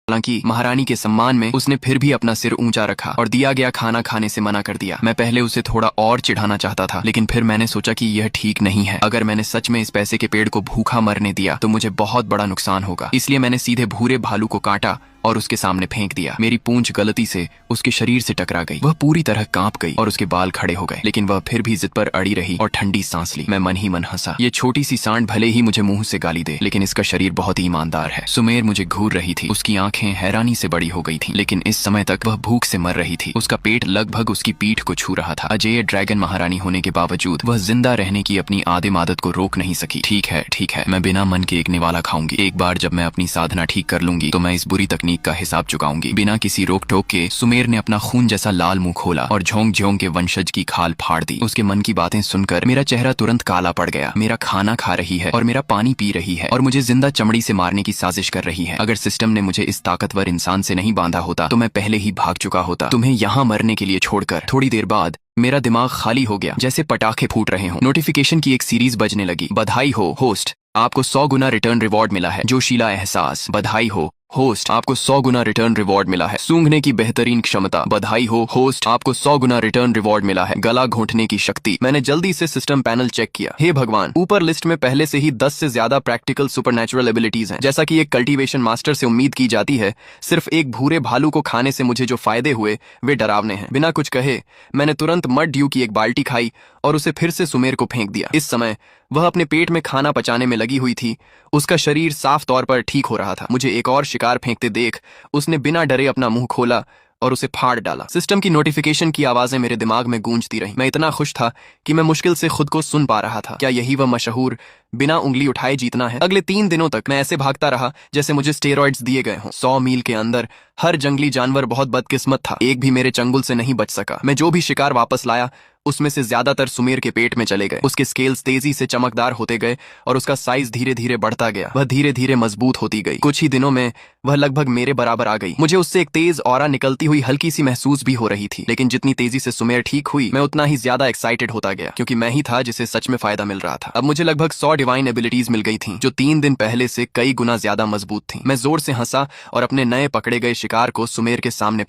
हालांकि महारानी के सम्मान में उसने फिर भी अपना सिर ऊंचा रखा और दिया गया खाना खाने से मना कर दिया। मैं पहले उसे थोड़ा और चिढ़ाना चाहता था, लेकिन फिर मैंने सोचा कि यह ठीक नहीं है। अगर मैंने सच में इस पैसे के पेड़ को भूखा मरने दिया तो मुझे बहुत बड़ा नुकसान होगा। इसलिए मैंने सीधे भूरे भालू को काटा और उसके सामने फेंक दिया। मेरी पूंछ गलती से उसके शरीर से टकरा गई। वह पूरी तरह कांप गई और उसके बाल खड़े हो गए, लेकिन वह फिर भी जिद पर अड़ी रही और ठंडी सांस ली। मैं मन ही मन हंसा। ये छोटी सी सांड भले ही मुझे मुंह से गाली दे, लेकिन इसका शरीर बहुत ही ईमानदार है। सुमेर मुझे घूर रही थी। उसकी आंखें हैरानी से बड़ी हो गई थीं, लेकिन इस समय तक वह भूख से मर रही थी। उसका पेट लगभग उसकी पीठ को छू रहा था। अजेय ड्रैगन महारानी होने के बावजूद वह जिंदा रहने की अपनी आदिम आदत को रोक नहीं सकी। ठीक है, मैं बिना मन के एक निवाला खाऊंगी। एक बार जब मैं अपनी साधना ठीक कर लूंगी तो मैं इस बुरी तकनीक का हिसाब चुकाऊंगी। बिना किसी रोक टोक के सुमेर ने अपना खून जैसा लाल मुंह खोला और झोंक झोंक के वंशज की खाल फाड़ दी। उसके मन की बातें सुनकर मेरा चेहरा तुरंत काला पड़ गया। मेरा खाना खा रही है और मेरा पानी पी रही है और मुझे जिंदा चमड़ी से मारने की साजिश कर रही है। अगर सिस्टम ने मुझे इस ताकतवर इंसान से नहीं बांधा होता तो मैं पहले ही भाग चुका होता, तुम्हें यहाँ मरने के लिए छोड़कर। थोड़ी देर बाद मेरा दिमाग खाली हो गया, जैसे पटाखे फूट रहे हों। नोटिफिकेशन की एक सीरीज बजने लगी। बधाई हो होस्ट, आपको 100 गुना रिटर्न रिवॉर्ड मिला है। जोशीला एहसास। बधाई हो होस्ट, आपको 100 गुना रिटर्न रिवॉर्ड मिला है। सूंघने की बेहतरीन क्षमता। बधाई हो होस्ट, आपको 100 गुना रिटर्न रिवॉर्ड मिला है। गला घोंटने की शक्ति। मैंने जल्दी से सिस्टम पैनल चेक किया। हे भगवान, ऊपर लिस्ट में पहले से ही 10 से ज्यादा प्रैक्टिकल सुपरनैचुरल एबिलिटीज हैं। जैसा कि एक कल्टीवेशन मास्टर से उम्मीद की जाती है, सिर्फ एक भूरे भालू को खाने से मुझे जो फायदे हुए वे डरावने हैं। बिना कुछ कहे मैंने तुरंत मड ड्यू की एक बाल्टी खाई और उसे फिर से सुमेर को फेंक दिया। इस समय वह अपने पेट में खाना पचाने में लगी हुई थी। उसका शरीर साफ तौर पर ठीक हो रहा था। मुझे एक और शिकार फेंकते देख उसने बिना डरे अपना मुंह खोला और उसे फाड़ डाला। सिस्टम की नोटिफिकेशन की आवाजें मेरे दिमाग में गूंजती रहीं। मैं इतना खुश था कि मैं मुश्किल से खुद को सुन पा रहा था। क्या यही वह मशहूर बिना उंगली उठाए जीतना है? अगले 3 दिनों तक मैं ऐसे भागता रहा जैसे मुझे स्टेरॉइड्स दिए गए हों। 100 मील के अंदर हर जंगली जानवर बहुत बदकिस्मत था। एक भी मेरे चंगुल से नहीं बच सका। मैं जो भी शिकार वापस लाया उसमें से ज्यादातर सुमेर के पेट में चले गए। उसके स्केल्स तेजी से चमकदार होते गए और उसका साइज धीरे धीरे बढ़ता गया। वह धीरे धीरे मजबूत होती गई। कुछ ही दिनों में वह लगभग मेरे बराबर आ गई। मुझे उससे एक तेज ऑरा निकलती हुई हल्की सी महसूस भी हो रही थी, लेकिन जितनी तेजी से सुमेर ठीक हुई मैं उतना ही ज्यादा एक्साइटेड होता गया, क्योंकि मैं ही था जिसे सच में फायदा मिल रहा था। अब मुझे लगभग 100 डिवाइन एबिलिटीज मिल गई थीं, जो 3 दिन पहले से कई गुना ज्यादा मजबूत थीं। मैं जोर से हंसा और अपने नए पकड़े गए शिकार को सुमेर के सामने